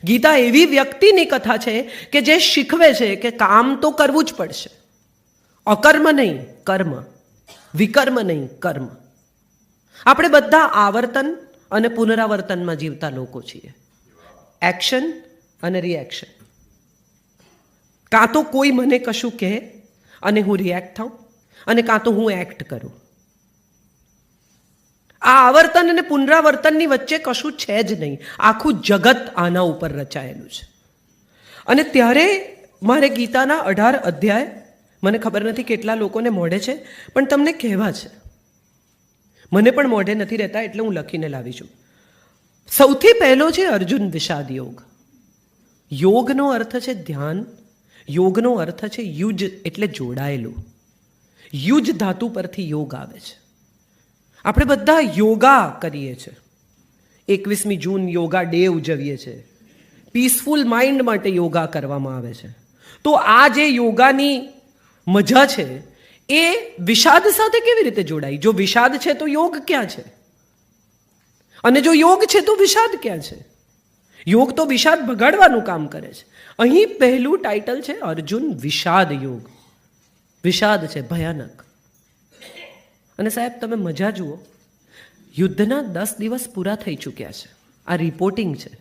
ગીતા એવી વ્યક્તિની કથા છે કે જે શીખવે છે કે કામ તો કરવું જ પડશે. અકર્મ નહીં, કર્મ. વિકર્મ નહીં, કર્મ. આપણે બધા આવર્તન અને પુનરાવર્તનમાં જીવતા લોકો છીએ. એક્શન અને રિએક્શન. કાં તો કોઈ મને કશું કહે અને હું રિએક્ટ થાઉં, અને કાં તો હું એક્ટ કરું. આ આવર્તન અને પુનરાવર્તનની વચ્ચે કશું છે જ નહીં. આખું જગત આના ઉપર રચાયેલું છે. અને ત્યારે મારે ગીતાના 18 અધ્યાય, મને ખબર નથી કેટલા લોકોને મોઢે છે, પણ તમને કહેવા છે. મને પણ મોઢે નથી રહેતા, એટલે હું લખીને લાવી છું. સૌથી પહેલો છે અર્જુન વિષાદ યોગ. યોગનો અર્થ છે ધ્યાન. યોગનો અર્થ છે યુજ, એટલે જોડાયેલું. યુજ ધાતુ પરથી યોગ આવે છે. આપણે બધા યોગા કરીએ છીએ. 21મી જૂન યોગા ડે ઉજવીએ છીએ. પીસફુલ માઇન્ડ માટે યોગા કરવામાં આવે છે. તો આ જે યોગાની મજા છે એ વિષાદ સાથે કેવી રીતે જોડાઈ? જો વિષાદ છે તો યોગ ક્યાં છે? અને જો યોગ છે તો વિષાદ ક્યાં છે? યોગ તો વિષાદ ભગાડવાનું કામ કરે છે. અહીં પહેલું ટાઇટલ છે અર્જુન વિષાદ યોગ. વિષાદ છે, ભયાનક. અને સાહેબ તમે મજા જુઓ, યુદ્ધના 10 દિવસ પૂરા થઈ ચૂક્યા છે. આ રિપોર્ટિંગ છે.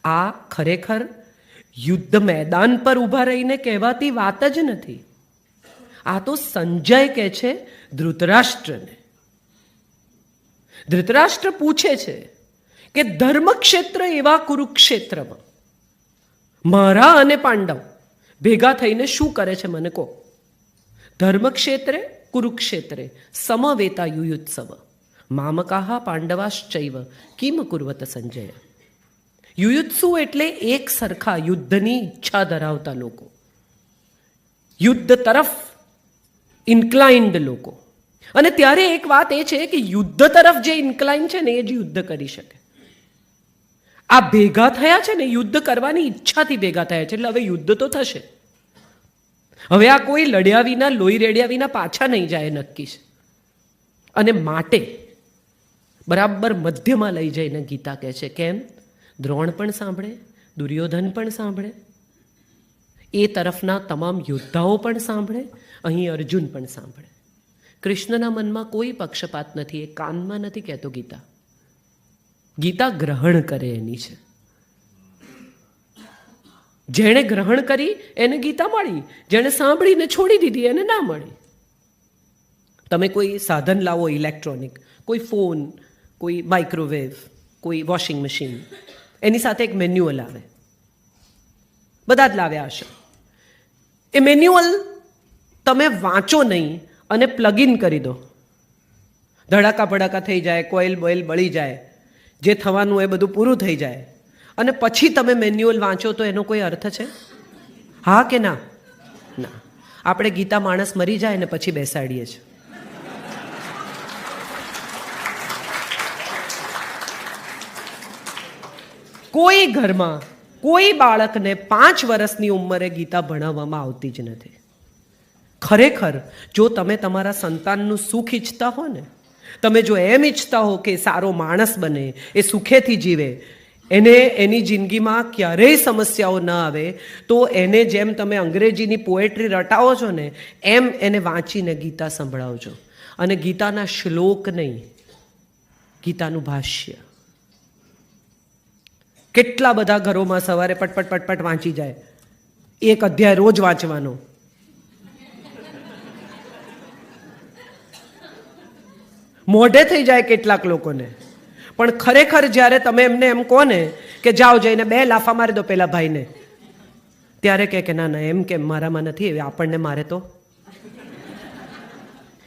આ ખરેખર યુદ્ધ મેદાન પર ઊભા રહીને કહેવાતી વાત જ નથી. આ તો સંજય કહે છે ધૃતરાષ્ટ્રને. ધૃતરાષ્ટ્ર પૂછે છે કે ધર્મક્ષેત્ર એવા કુરુક્ષેત્રમાં મારા અને પાંડવ ભેગા થઈને શું કરે છે મને કહો. ધર્મક્ષેત્રે કુરુક્ષેત્રે સમવેતા યુયુત્સવ મામકાહ પાંડવાશ્ચૈવ કિમ કુર્વત સંજય. યુયુત્સુ એટલે એક સરખા યુદ્ધની ઈચ્છા ધરાવતા લોકો, યુદ્ધ તરફ ઇન્ક્લાઇન્ડ લોકો. અને ત્યારે એક વાત એ છે કે યુદ્ધ તરફ જે ઇન્ક્લાઇન છે ને એ જ યુદ્ધ કરી શકે. આ ભેગા થયા છે ને યુદ્ધ કરવાની ઈચ્છાથી ભેગા થયા છે, એટલે હવે યુદ્ધ તો થશે. હવે આ કોઈ લડ્યા વિના, લોહી રેડ્યા વિના પાછા નહીં જાય, નક્કી છે. અને માટે બરાબર મધ્યમાં લઈ જઈને ગીતા કહે છે કેમ? દ્રોણ પણ સાંભળે, દુર્યોધન પણ સાંભળે, એ તરફના તમામ યોદ્ધાઓ પણ સાંભળે, અહીં અર્જુન પણ સાંભળે. કૃષ્ણના મનમાં કોઈ પક્ષપાત નથી, એ કાનમાં નથી કહેતો ગીતા. ગીતા ગ્રહણ કરે એની છે. જેણે ગ્રહણ કરી એને ગીતા મળી, જેણે સાંભળીને છોડી દીધી એને ના મળી. તમે કોઈ સાધન લાવો ઇલેક્ટ્રોનિક, કોઈ ફોન, કોઈ માઇક્રોવેવ, કોઈ વોશિંગ મશીન, એની સાથે એક મેન્યુઅલ આવે. બધા જ લાવ્યા હશે. એ મેન્યુઅલ તમે વાંચો નહીં અને પ્લગ ઇન કરી દો, ધડાકા ભડાકા થઈ જાય, કોઇલ બોઇલ બળી જાય, જે થવાનું એ બધું પૂરું થઈ જાય, અને પછી તમે મેન્યુઅલ વાંચો તો એનો કોઈ અર્થ છે? હા કે ના? ના. આપણે ગીતા માણસ મરી જાય ને પછી બેસાડીએ છીએ. કોઈ ઘરમાં કોઈ બાળકને 5 વર્ષની ઉંમરે ગીતા ભણાવવામાં આવતી જ નથી. ખરેખર જો તમે તમારા સંતાનનું સુખ ઈચ્છતા હો ને, તમે જો એમ ઈચ્છતા હો કે સારો માણસ બને, એ સુખેથી જીવે, એને એની જિંદગીમાં ક્યારેય સમસ્યાઓ ન આવે, તો એને જેમ તમે અંગ્રેજીની પોએટ્રી રટાવો છો ને એમ એને વાંચીને ગીતા સંભળાવજો. અને ગીતાના શ્લોક નહીં, ગીતાનું ભાષ્ય. કેટલા બધા ઘરોમાં સવારે પટપટ પટપટ વાંચી જાય, 1 અધ્યાય રોજ વાંચવાનો. મોઢે થઈ જાય કેટલાક લોકોને, પણ ખરેખર જ્યારે તમે એમને એમ કહો ને કે જાઓ જઈને 2 લાફા મારી દો પેલા ભાઈને, ત્યારે કે ના ના, એમ કેમ, મારામાં નથી, આપણને મારે તો.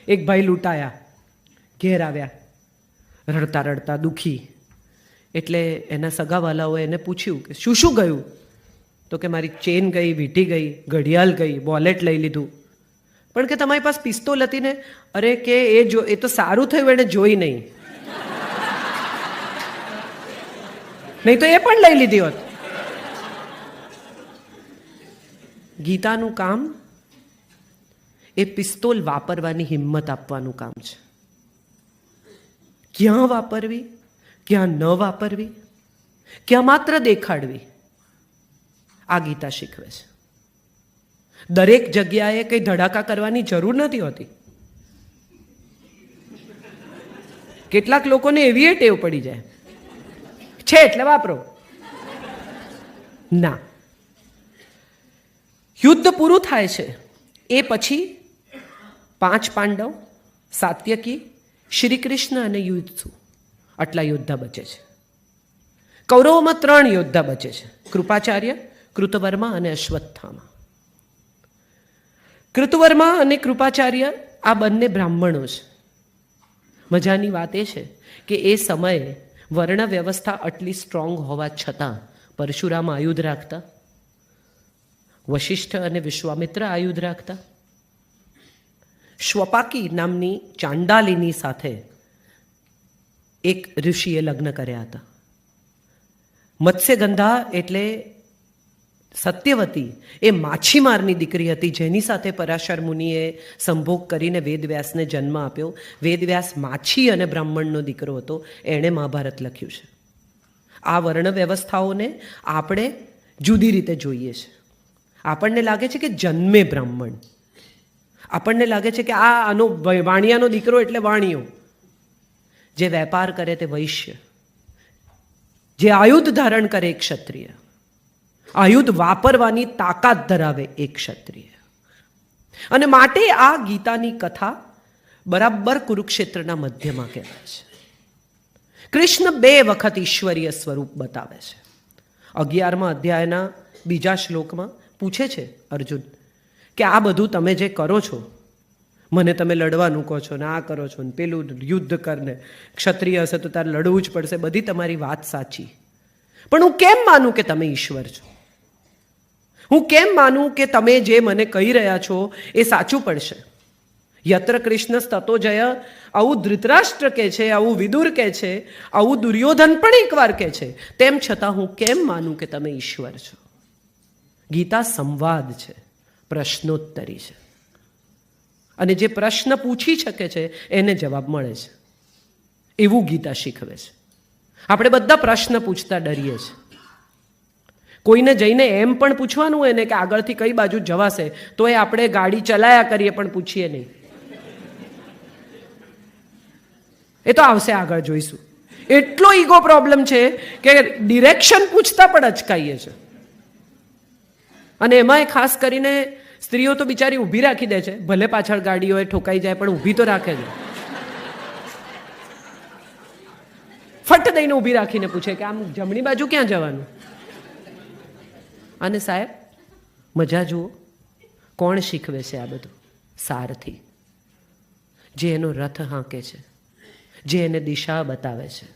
એક ભાઈ લૂંટાયા, ઘેર આવ્યા રડતા રડતા દુઃખી. એટલે એના સગાવાલાઓએ એને પૂછ્યું કે શું શું ગયું? તો કે મારી ચેન ગઈ, વીંટી ગઈ, ઘડિયાળ ગઈ, વોલેટ લઈ લીધું. પણ કે તમારી પાસે પિસ્તોલ હતી ને? અરે કે એ તો સારું થયું એને જોઈ નહીં, નહીં તો એ પણ લઈ લીધી હોત. ગીતાનું કામ એ પિસ્તોલ વાપરવાની હિંમત આપવાનું કામ છે. ક્યાં વાપરવી, ક્યાં ન વાપરવી, ક્યાં માત્ર દેખાડવી, આ ગીતા શીખવે છે. દરેક જગ્યાએ કંઈ ધડાકા કરવાની જરૂર નથી હોતી. કેટલાક લોકોને એવી ટેવ પડી જાય છે એટલે વાપરો. ના, યુદ્ધ પૂરું થાય છે એ પછી 5 પાંડવ, સાત્યકી, શ્રી કૃષ્ણ અને યુત્સુ, આટલા યોદ્ધા બચે છે. કૌરવોમાં 3 યોદ્ધા બચે છે, કૃપાચાર્ય, કૃતવર્મા અને અશ્વત્થામા. કૃતવર્મા અને કૃપાચાર્ય આ બંને બ્રાહ્મણો છે. મજાની વાત એ છે કે એ સમયે વર્ણ વ્યવસ્થા આટલી સ્ટ્રોંગ હોવા છતાં પરશુરામ આયુધ રાખતા, વશિષ્ઠ અને વિશ્વામિત્ર આયુધ રાખતા, શ્વપાકી નામની ચાંડાલીની સાથે એક ઋષિએ લગ્ન કર્યા હતા. મત્સ્યગંધા એટલે સત્યવતી એ માછીમારની દીકરી હતી, જેની સાથે પરાશર મુનિએ સંભોગ કરીને વેદવ્યાસને જન્મ આપ્યો. વેદવ્યાસ માછી અને બ્રાહ્મણનો દીકરો હતો. એણે મહાભારત લખ્યું છે. આ વર્ણ વ્યવસ્થાઓને આપણે જુદી રીતે જોઈએ છે. આપણને લાગે છે કે જન્મે બ્રાહ્મણ, આપણને લાગે છે કે આનો વાણિયાનો દીકરો એટલે વાણિયો, જે વેપાર કરે તે વૈશ્ય, જે આયુધ ધારણ કરે એક ક્ષત્રિય, આયુધ વાપરવાની તાકાત ધરાવે એક ક્ષત્રિય. અને માટે આ ગીતાની કથા બરાબર કુરુક્ષેત્રના મધ્યમાં કહેવાય છે. કૃષ્ણ 2 વખત ઈશ્વરીય સ્વરૂપ બતાવે છે. 11મા અધ્યાયના 2જા શ્લોકમાં પૂછે છે અર્જુન કે આ બધું તમે જે કરો છો, મને તમે લડવાનું કહો છો ને આ કરો છો ને પેલું યુદ્ધ કરને, ક્ષત્રિય હશે તો તારે લડવું જ પડશે, બધી તમારી વાત સાચી, પણ હું કેમ માનું કે તમે ઈશ્વર છો? હું કેમ માનું કે તમે જે મને કહી રહ્યા છો એ સાચું પડશે? યત્ર કૃષ્ણ તતો જય, આવું ધૃતરાષ્ટ્ર કહે છે, આવું વિદુર કહે છે, આવું દુર્યોધન પણ એકવાર કહે છે, તેમ છતાં હું કેમ માનું કે તમે ઈશ્વર છો? ગીતા સંવાદ છે, પ્રશ્નોત્તરી છે, અને જે પ્રશ્ન પૂછી શકે છે એને જવાબ મળે છે. એવું ગીતા શીખવે છે. આપણે બધા પ્રશ્ન પૂછતા ડરીએ છીએ. કોઈને જઈને એમ પણ પૂછવાનું હોય ને કે આગળથી કઈ બાજુ જવાશે, તો એ આપણે ગાડી ચલાયા કરીએ પણ પૂછીએ નહીં. એ તો આવશે આગળ જોઈશું. એટલો ઈગો પ્રોબ્લેમ છે કે ડિરેક્શન પૂછતા પણ અચકાઈએ છે. અને એમાંય ખાસ કરીને સ્ત્રીઓ તો બિચારી ઊભી રાખી દે છે, ભલે પાછળ ગાડીઓ ઠોકાઈ જાય પણ ઊભી તો રાખે છે. ફટ દઈને ઊભી રાખીને પૂછે કે આમ જમણી બાજુ ક્યાં જવાનું? અને સાહેબ મજા જુઓ, કોણ શીખવે છે આ બધું? સારથી, જે એનો રથ હાંકે છે, જે એને દિશા બતાવે છે,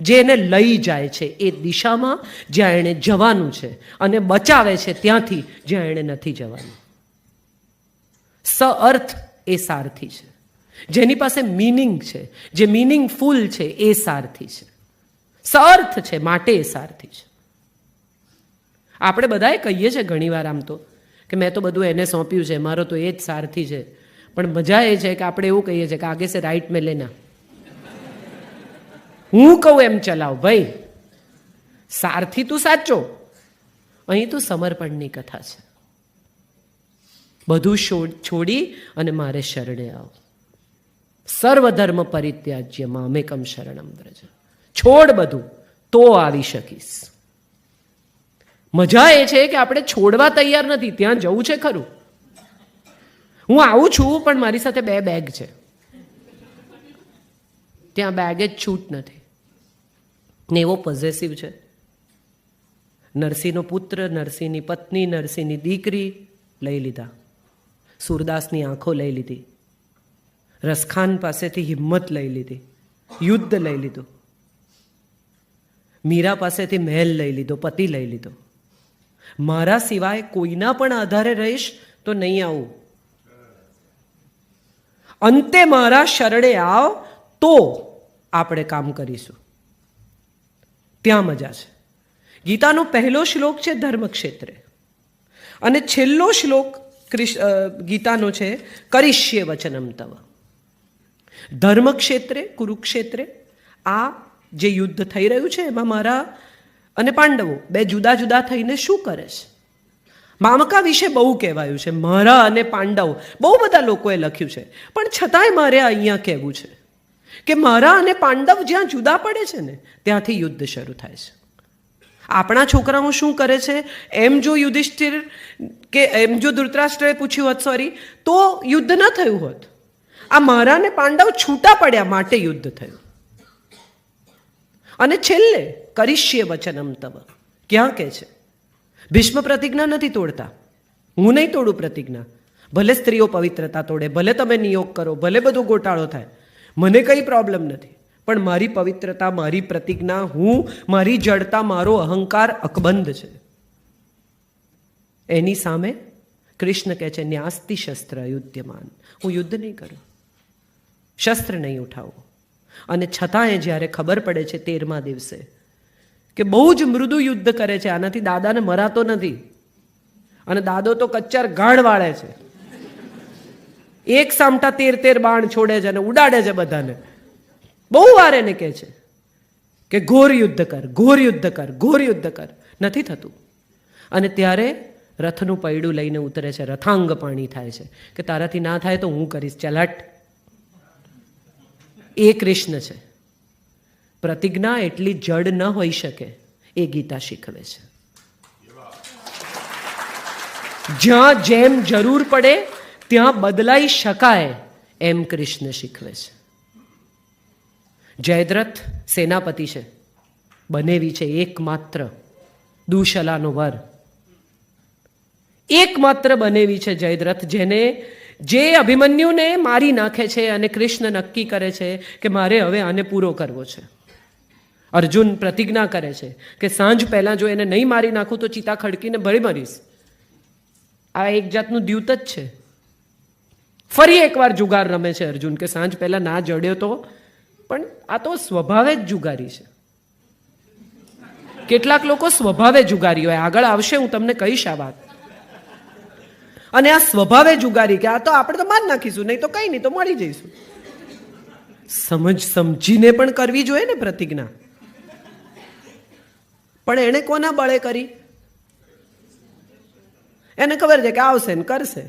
જે એને લઈ જાય છે એ દિશામાં જ્યાં એણે જવાનું છે, અને બચાવે છે ત્યાંથી જ્યાં એણે નથી જવાનું. સઅર્થ એ સારથી છે. જેની પાસે મિનિંગ છે, જે મિનિંગફુલ છે એ સારથી છે. સઅર્થ છે માટે એ સારથી છે. આપણે બધાએ કહીએ છીએ ઘણીવાર આમ તો કે મેં તો બધું એને સોંપ્યું છે, મારો તો એ જ સારથી છે. પણ મજા એ છે કે આપણે એવું કહીએ છીએ કે આગે સે રાઈટ મેં લેના, હું કહું એમ ચલાવ ભાઈ. સારથી તું સાચો. અહીં તો સમર્પણની કથા છે. બધું છોડી અને મારે શરણે આવો. સર્વધર્મ પરિત્યાજ્ય મામેકમ શરણમ વ્રજ. છોડ બધું તો આવી શકીશ. મજા એ છે કે આપણે છોડવા તૈયાર નથી. ત્યાં જવું છે ખરું, હું આવું છું, પણ મારી સાથે 2 બેગ છે. ત્યાં બેગે જ છૂટ નથી ને એવો પોઝેસિવ છે. નરસિંહનો પુત્ર, નરસિંહની પત્ની, નરસિંહની દીકરી લઈ લીધા, સૂરદાસની આંખો લઈ લીધી, રસખાન પાસેથી હિંમત લઈ લીધી, યુદ્ધ લઈ લીધું, મીરા પાસેથી મહેલ લઈ લીધો, પતિ લઈ લીધો. મારા સિવાય કોઈના પણ આધારે રહીશ તો નહીં આવું. અંતે મારા શરણે આવ તો આપણે કામ કરીશું. ત્યાં મજા છે. ગીતાનો પહેલો શ્લોક છે ધર્મક્ષેત્રે, અને છેલ્લો શ્લોક ગીતાનો છે કરીષ્યે વચનમ તવ. ધર્મક્ષેત્રે, કુરુક્ષેત્રે આ જે યુદ્ધ થઈ રહ્યું છે એમાં મારા અને પાંડવો બે જુદા જુદા થઈને શું કરે છે? મામકા વિશે બહુ કહેવાયું છે, મારા અને પાંડવ બહુ બધા લોકોએ લખ્યું છે, પણ છતાંય મારે અહીંયા કહેવું છે કે મારા અને પાંડવ જ્યાં જુદા પડે છે ને ત્યાંથી યુદ્ધ શરૂ થાય છે. આપણા છોકરાઓ શું કરે છે એમ જો યુધિષ્ઠિર કે એમ જો ધૃતરાષ્ટ્રએ પૂછ્યું હોત, તો યુદ્ધ ન થયું હોત. આ મારા અને પાંડવ છૂટા પડ્યા માટે યુદ્ધ થયું. અને છેલ્લે કરીશ્ય વચનમ તવ ક્યાં કહે છે? ભીષ્મ પ્રતિજ્ઞા નથી તોડતા, હું નહીં તોડું પ્રતિજ્ઞા. ભલે સ્ત્રીઓ પવિત્રતા તોડે, ભલે તમે નિયોગ કરો, ભલે બધો ગોટાળો થાય, મને કંઈ પ્રોબ્લેમ નથી, પણ મારી પવિત્રતા, મારી પ્રતિજ્ઞા, હું મારી જડતા, મારો અહંકાર અકબંધ છે. એની સામે કૃષ્ણ કહે છે ન્યાસ્તિ શસ્ત્ર યુદ્ધમાન, હું યુદ્ધ નહીં કરું, શસ્ત્ર નહીં ઉઠાવું. અને છતાંય જ્યારે ખબર પડે છે 13મા દિવસે કે બહુ જ મૃદુ યુદ્ધ કરે છે, આનાથી દાદાને મરાતો નથી, અને દાદો તો કચ્ચાર ગાઢ વાળે છે, એક સામટા 13 બાણ છોડે છે અને ઉડાડે છે બધાને. બહુ વાર એને કહે છે કે ઘોર યુદ્ધ કર, ઘોર યુદ્ધ કર, ઘોર યુદ્ધ કર, નથી થતું. અને ત્યારે રથનું પૈડું લઈને ઉતરે છે, રથાંગ પાણી થાય છે કે તારાથી ના થાય તો હું કરીશ, ચાલ હટ. એ કૃષ્ણ છે. પ્રતિજ્ઞા એટલી જડ ન હોઈ શકે એ ગીતા શીખવે છે. જ્યાં જેમ જરૂર પડે ત્યાં બદલાઈ શકાય એમ કૃષ્ણ શીખવે છે. જયદ્રથ સેનાપતિ છે, બનેવી છે એકમાત્ર દુશલાનો વર, એકમાત્ર બનેવી છે જયદ્રથ, જે અભિમન્યુને મારી નાખે છે. અને કૃષ્ણ નક્કી કરે છે કે મારે હવે આને પૂરો કરવો છે. અર્જુન પ્રતિજ્ઞા કરે છે કે સાંજ પહેલા જો એને નહીં મારી નાખું તો ચિતા ખડકીને ભરી મરીશ. આ એક જાતનું દ્યુત જ છે. ફરી એકવાર જુગાર રમે છે અર્જુન કે સાંજ પહેલા ના જડ્યો તો, પણ આ તો સ્વભાવે જ જુગારી છે. કેટલાક લોકો સ્વભાવે જુગારી હોય, આગળ આવશે, હું તમને કહીશ આ વાત. અને આ સ્વભાવે જુગારી કે આ તો આપણે તો માર નાખીશું, નહીં તો કઈ નહીં, તો મળી જઈશું. સમજીને પણ કરવી જોઈએ ને પ્રતિજ્ઞા. પણ એને કોના બળે કરી? એને ખબર છે કે આવશે ને કરશે.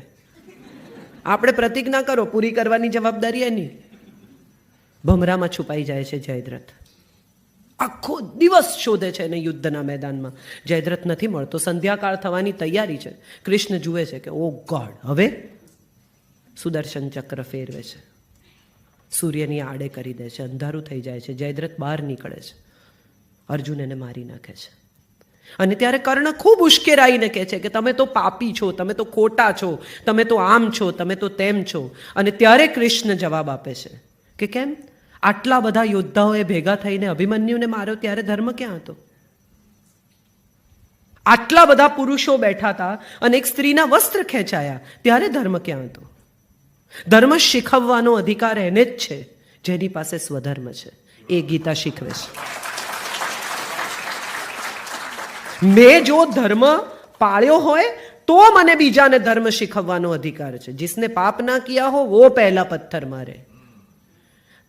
આપણે પ્રતિજ્ઞા કરો, પૂરી કરવાની જવાબદારી એની. ભમરામાં છુપાઈ જાય છે જયદ્રથ, આખો દિવસ શોધે છે એને યુદ્ધના મેદાનમાં. જયદ્રથ નથી મળતો, સંધ્યાકાળ થવાની તૈયારી છે. કૃષ્ણ જુએ છે કે ઓ ગોડ, હવે સુદર્શન ચક્ર ફેરવે છે, સૂર્યની આડે કરી દે છે, અંધારું થઈ જાય છે. જયદ્રથ બહાર નીકળે છે, અર્જુન એને મારી નાખે છે. અને ત્યારે કર્ણ ખૂબ ઉશ્કેરાઈને કહે છે કે તમે તો પાપી છો, તમે તો ખોટા છો, તમે તો આમ છો, તમે તો તેમ છો. અને ત્યારે કૃષ્ણ જવાબ આપે છે કે કેમ? આટલા બધા યોદ્ધાઓએ ભેગા થઈને અભિમન્યુને માર્યો ત્યારે ધર્મ ક્યાં હતો? આટલા બધા પુરુષો બેઠા હતા અને એક સ્ત્રીના વસ્ત્ર ખેંચાયા ત્યારે ધર્મ ક્યાં હતો? ધર્મ શીખવવાનો અધિકાર એને જ છે જેની પાસે સ્વધર્મ છે. એ ગીતા શીખવે છે. મેં જો ધર્મ પાળ્યો હોય તો મને બીજાને ધર્મ શીખવવાનો અધિકાર છે. जिसने પાપ ના કિયા હો વો પહેલા પથ્થર મારે.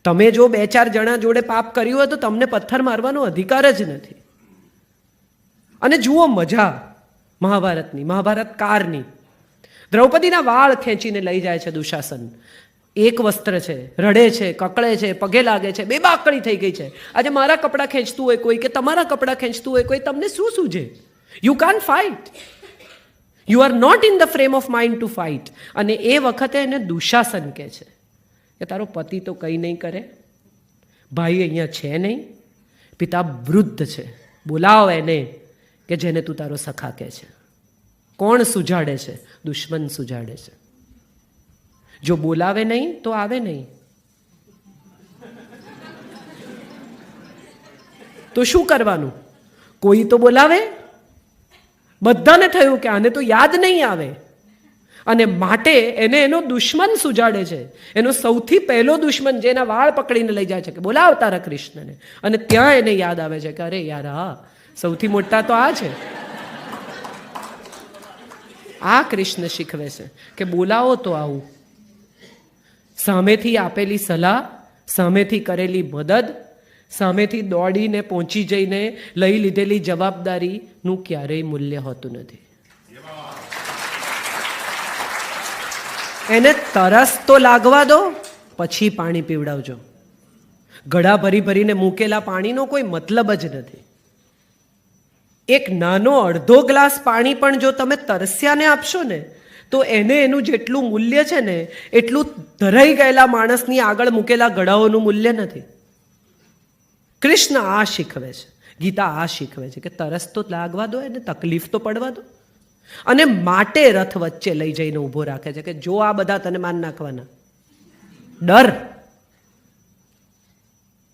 તમે જો 2-4 જણા જોડે પાપ કર્યું હોય તો તમને પથ્થર મારવાનો અધિકાર જ નથી. અને જુઓ મજા મહાભારતની, મહાભારત કાળની. દ્રૌપદીના વાળ ખેંચીને લઈ જાય છે દુશાસન. એક વસ્ત્ર છે, રડે છે, કકળે છે, પગે લાગે છે, બેબાકડી થઈ ગઈ છે. આજે મારા કપડાં ખેંચતું હોય કોઈ કે તમારા કપડાં ખેંચતું હોય કોઈ, તમને શું સૂજે? You can't fight, you are not in the frame of mind to fight. અને એ વખતે એને દુશાસન કહે છે કે તારો પતિ તો કંઈ નહીં કરે, ભાઈ અહીંયા છે નહીં, પિતા વૃદ્ધ છે, બોલાવ એને કે જેને તું તારો સખા કહે છે. કોણ સુજાડે છે? દુશ્મન સુજાડે છે. જો બોલાવે નહીં તો આવે નહીં. તો શું કરવાનું? કોઈ તો બોલાવે. બધાને થયું કે આને તો યાદ નહીં આવે, અને માટે એને એનો દુશ્મન સુજાડે છે. એનો સૌથી પહેલો દુશ્મન જેના વાળ પકડીને લઈ જાય છે કે બોલાવ તારા કૃષ્ણને. અને ત્યાં એને યાદ આવે છે કે અરે યાર, હા, સૌથી મોટા તો આ છે. આ કૃષ્ણ શીખવે છે કે બોલાવો તો આવું. સામેથી આપેલી સલાહ, સામેથી કરેલી મદદ, સામેથી દોડીને પહોંચી જઈને લઈ લીધેલી જવાબદારીનું ક્યારેય મૂલ્ય હોતું નથી. એને તરસ તો લાગવા દો, પછી પાણી પીવડાવજો. ગળા ભરી ભરીને મૂકેલા પાણીનો કોઈ મતલબ જ નથી. એક નાનો અડધો ગ્લાસ પાણી પણ જો તમે તરસ્યાને આપશો ને, તો એને એનું જેટલું મૂલ્ય છે ને એટલું ધરાઈ ગયેલા માણસની આગળ મૂકેલા ગળાઓનું મૂલ્ય નથી. કૃષ્ણ આ શીખવે છે, ગીતા આ શીખવે છે કે તરસ તો લાગવા દો, એને તકલીફ તો પડવા દો. અને માટે રથ વચ્ચે લઈ જઈને ઊભો રાખે છે કે જો આ બધા તને માન નાખવાના. ડર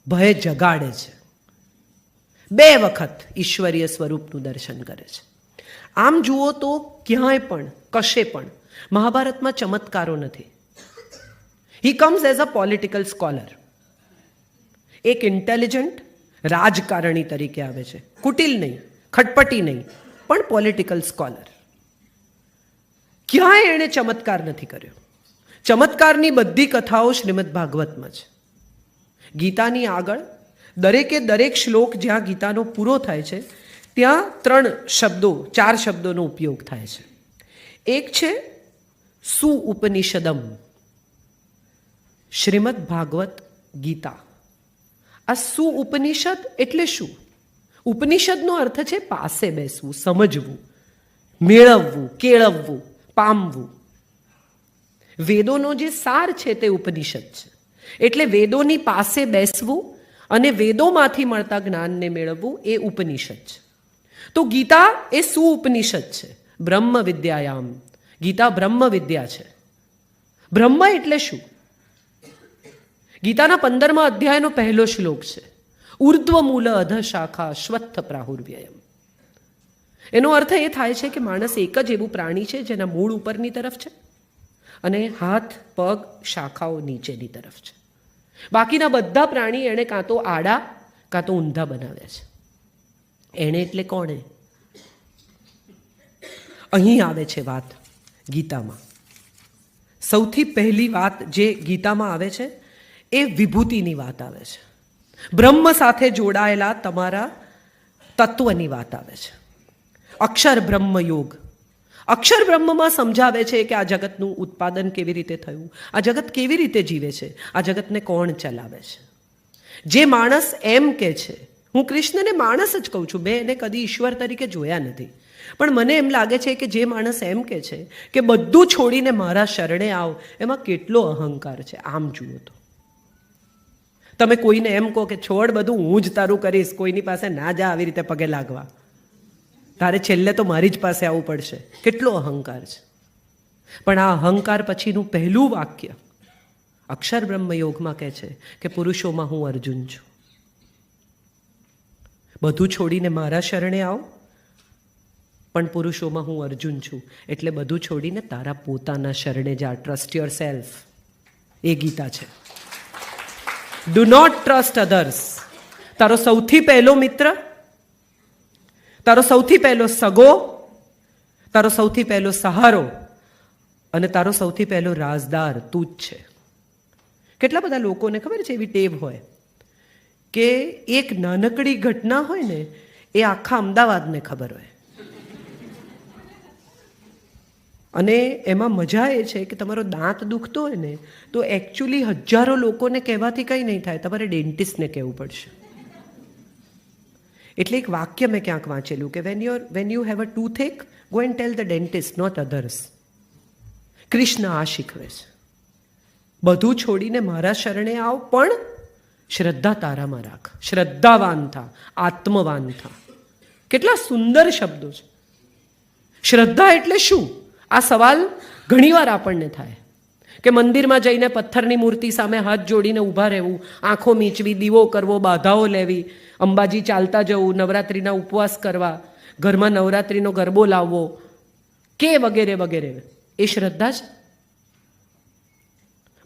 ભય જગાડે છે. 2 વખત ઈશ્વરીય સ્વરૂપનું દર્શન કરે છે. આમ જુઓ તો ક્યાંય પણ કશે પણ મહાભારતમાં ચમત્કારો નથી. He comes as a political scholar. એક ઇન્ટેલિજન્ટ રાજકારણી તરીકે આવે છે. કુટિલ નહીં, ખટપટી નહીં, પણ પોલિટિકલ સ્કોલર. ક્યાંય એણે ચમત્કાર નથી કર્યો. ચમત્કારની બધી કથાઓ શ્રીમદ ભાગવતમાં છે. ગીતાની આગળ દરેકે દરેક શ્લોક જ્યાં ગીતાનો પૂરો થાય છે ત્યાં 4 શબ્દોનો ઉપયોગ થાય છે. એક છે સુઉપનિષદમ, શ્રીમદ ભાગવત ગીતા. આ સુઉપનિષદ એટલે શું? ઉપનિષદનો અર્થ છે પાસે બેસવું, સમજવું, મેળવવું, કેળવવું, પામવું. વેદોનો જે સાર છે તે ઉપનિષદ છે. એટલે વેદોની પાસે બેસવું અને વેદોમાંથી મળતા જ્ઞાનને મેળવવું એ ઉપનિષદ છે. તો ગીતા એ સુઉપનિષદ છે. બ્રહ્મ વિદ્યાયામ, ગીતા બ્રહ્મ વિદ્યા છે. બ્રહ્મ એટલે શું? ગીતાના 15મા અધ્યાયનો પહેલો શ્લોક છે, ઉર્ધ્વ મૂલ અધ શાખા અશ્વત્થ પ્રાહુર્વ્યયમ. એનો અર્થ એ થાય છે કે માણસ એક જ એવું પ્રાણી છે જેના મૂળ ઉપરની તરફ છે અને હાથ, પગ, શાખાઓ નીચેની તરફ છે. બાકીના બધા પ્રાણી એણે કાં તો આડા કાં તો ઊંધા બનાવ્યા છે. એણે એટલે કોણે? અહીં આવે છે વાત ગીતામાં. સૌથી પહેલી વાત જે ગીતામાં આવે છે એ વિભૂતિની વાત આવે છે. બ્રહ્મ સાથે જોડાયેલા તમારા તત્વની વાત આવે છે. અક્ષર બ્રહ્મ યોગ. અક્ષર બ્રહ્મમાં સમજાવે છે કે આ જગતનું ઉત્પાદન કેવી રીતે થયું, આ જગત કેવી રીતે જીવે છે, આ જગતને કોણ ચલાવે છે. જે માણસ એમ કે છે, હું કૃષ્ણને માણસ જ કહું છું, મેં એને કદી ઈશ્વર તરીકે જોયા નથી, પણ મને એમ લાગે છે કે જે માણસ એમ કે છે કે બધું છોડીને મારા શરણે આવ, એમાં કેટલો અહંકાર છે. આમ જુઓ તો તમે કોઈને એમ કહો કે છોડ બધું, હું જ તારું કરીશ, કોઈની પાસે ના જા આવી રીતે પગે લાગવા, તારે છેલ્લે તો મારી જ પાસે આવવું પડશે. કેટલો અહંકાર છે. પણ આ અહંકાર પછીનું પહેલું વાક્ય અક્ષર બ્રહ્મ યોગમાં કહે છે કે પુરુષોમાં હું અર્જુન છું. બધું છોડીને મારા શરણે આવ, પણ પુરુષોમાં હું અર્જુન છું. એટલે બધું છોડીને તારા પોતાના શરણે જા. Trust yourself. એ ગીતા છે. Do not trust others. તારો સૌથી પહેલો મિત્ર, તારો સૌથી પહેલો સગો, તારો સૌથી પહેલો સહારો અને તારો સૌથી પહેલો રાજદાર તું જ છે. કેટલા બધા લોકોને ખબર છે એવી ટેવ હોય કે એક નાનકડી ઘટના હોય ને એ આખા અમદાવાદને ખબર હોય. અને એમાં મજા એ છે કે તમારો દાંત દુખતો હોય ને તો એકચ્યુઅલી હજારો લોકોને કહેવાથી કંઈ નહીં થાય, તમારે ડેન્ટિસ્ટને કહેવું પડશે. એટલે એક વાક્ય મેં ક્યાંક વાંચેલું કે when you have a toothache, go and tell the dentist, not others. Krishna આ શીખવે છે. બધું છોડીને મારા શરણે આવ, પણ શ્રદ્ધા તારામાં રાખ. શ્રદ્ધાવાન થા, આત્મવાન થા. કેટલા સુંદર શબ્દો છે. શ્રદ્ધા એટલે શું? આ સવાલ ઘણીવાર આપણને થાય કે મંદિરમાં જઈને પથ્થરની મૂર્તિ સામે હાથ જોડીને ઊભા રહેવું, આંખો મીચવી, દીવો કરવો, બાધાઓ લેવી, અંબાજી ચાલતા જવું, નવરાત્રિના ઉપવાસ કરવા, ઘરમાં નવરાત્રિનો ગરબો લાવવો કે વગેરે વગેરે. એ શ્રદ્ધા છે?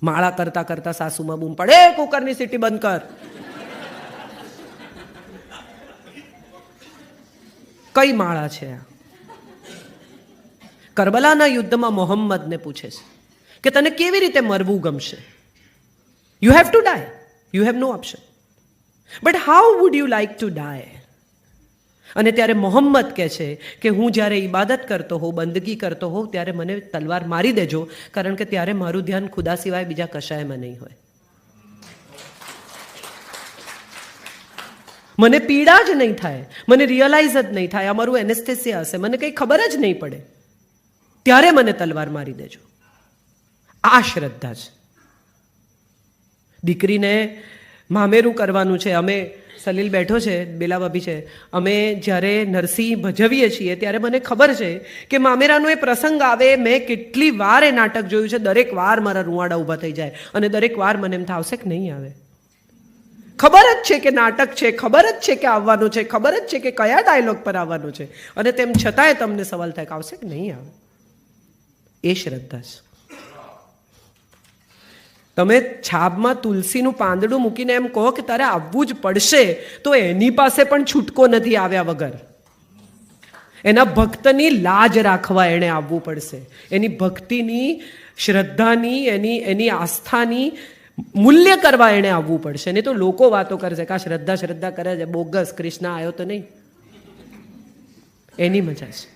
માળા કરતા કરતા સાસુમાં બૂમ પડે, કુકરની સીટી બંધ કર. કઈ માળા છે આ? કરબલાના યુદ્ધમાં મોહમ્મદને પૂછે છે કે તને કેવી રીતે મરવું ગમશે? You have to die, you have no option. But how would you like to die? અને ત્યારે મોહમ્મદ કહે છે કે હું જ્યારે ઇબાદત કરતો હોઉં, બંદગી કરતો હોઉં, ત્યારે મને તલવાર મારી દેજો, કારણ કે ત્યારે મારું ધ્યાન ખુદા સિવાય બીજા કશાયમાં નહીં હોય. મને પીડા જ નહીં થાય, મને રિયલાઇઝ જ નહીં થાય, અમારું એનેસ્થેસિયા હશે, મને કંઈ ખબર જ નહીં પડે, ત્યારે મને તલવાર મારી દેજો. આ શ્રદ્ધા છે. દીકરીને મામેરું કરવાનું છે. અમે સલીલ બેઠો છે, બેલા ભાભી છે, અમે જ્યારે નરસિંહ ભજવીએ છીએ ત્યારે મને ખબર છે કે મામેરાનો એ પ્રસંગ આવે, મેં કેટલી વાર એ નાટક જોયું છે, દરેક વાર મારા રૂવાડા ઊભા થઈ જાય અને દરેક વાર મને એમ થાવશે કે નહીં આવે. ખબર જ છે કે નાટક છે, ખબર જ છે કે આવવાનું છે, ખબર જ છે કે કયા ડાયલોગ પર આવવાનું છે, અને તેમ છતાંય તમને સવાલ થાય કે આવશે કે નહીં આવે. એ શ્રદ્ધા છે. તમે છાબમાં તુલસીનું પાંદડું મૂકીને એમ કહો કે તારે આવવું જ પડશે, તો એની પાસે પણ છૂટકો નથી આવ્યા વગર. એના ભક્તની લાજ રાખવા એણે આવવું પડશે, એની ભક્તિની, શ્રદ્ધાની, એની આસ્થાની મૂલ્ય કરવા એણે આવવું પડશે. નહીં તો લોકો વાતો કરશે કે આ શ્રદ્ધા શ્રદ્ધા કરે છે, બોગસ, કૃષ્ણ આવ્યો તો નહીં. એની મજા છે.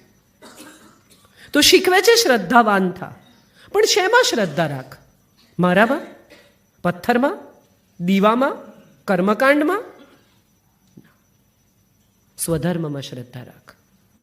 તો શીખવે છે શ્રદ્ધાવાન થા, પણ શેમાં શ્રદ્ધા રાખ? મારામાં, પથ્થરમાં, દીવામાં, કર્મકાંડમાં? સ્વધર્મમાં શ્રદ્ધા રાખ.